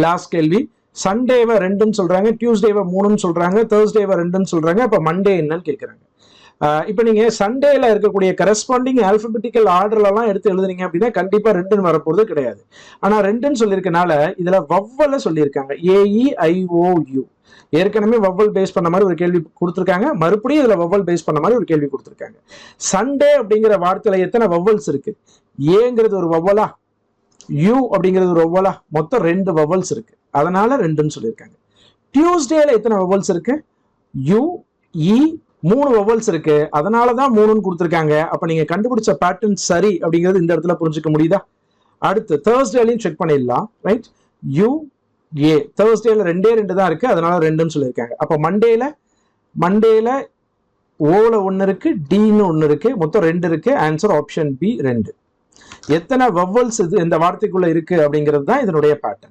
Last கேள்வி, சண்டேவை 2ன்னு சொல்றாங்க, டியூஸ்டேவை 3ன்னு சொல்றாங்க, தேர்ஸ்டேவை 2ன்னு சொல்றாங்க. அப்ப மண்டே என்னன்னு கேட்கறாங்க. இப்ப நீங்க சண்டேல இருக்கக்கூடிய கரஸ்பாண்டிங் ஆல்பபெட்டிக்கல் ஆர்டர்லாம் எடுத்து எழுதுறீங்க அப்படின்னா கண்டிப்பா 2ன்னு வரப்போறது கிடையாது. ஆனா 2ன்னு சொல்லியிருக்கனால இதுல வவ்வல சொல்லியிருக்காங்க, AEIOU. ஏற்கனவே வவ்வல் பேஸ் பண்ண மாதிரி ஒரு கேள்வி கொடுத்துருக்காங்க, மறுபடியும் இதுல வவ்வல் பேஸ் பண்ண மாதிரி ஒரு கேள்வி கொடுத்துருக்காங்க. சண்டே அப்படிங்கிற வார்த்தையில எத்தனை வவ்வல்ஸ் இருக்கு? ஏங்கிறது ஒரு வவ்வலா, யூ அப்படிங்கிறது ஒரு வவ்வலா? மொத்தம் 2 வவ்வல்ஸ் இருக்கு, அதனால 2ன்னு சொல்லியிருக்காங்க. டியூஸ்டேல எத்தனை வவ்வல்ஸ் இருக்கு? யூ, இ, 3 வவ்வல்ஸ் இருக்கு, அதனாலதான் 3ன்னு கொடுத்துருக்காங்க. அப்ப நீங்க கண்டுபிடிச்ச பேட்டர்ன் சரி அப்படிங்கிறது இந்த இடத்துல புரிஞ்சுக்க முடியுதா? அடுத்து தேர்ஸ்டேலையும் செக் பண்ணிடலாம், ரைட்? யூ, ஏ, தேர்ஸ்டேல 2 தான் இருக்கு, அதனால 2ன்னு சொல்லியிருக்காங்க. அப்ப மண்டேல ஓல 1 இருக்கு, டின்னு 1 இருக்கு, மொத்தம் 2 இருக்கு. Answer option B 2. எத்தனை வவ்வல்ஸ் இது இந்த வார்த்தைக்குள்ள இருக்கு அப்படிங்கிறது தான் இதனுடைய பேட்டர்ன்.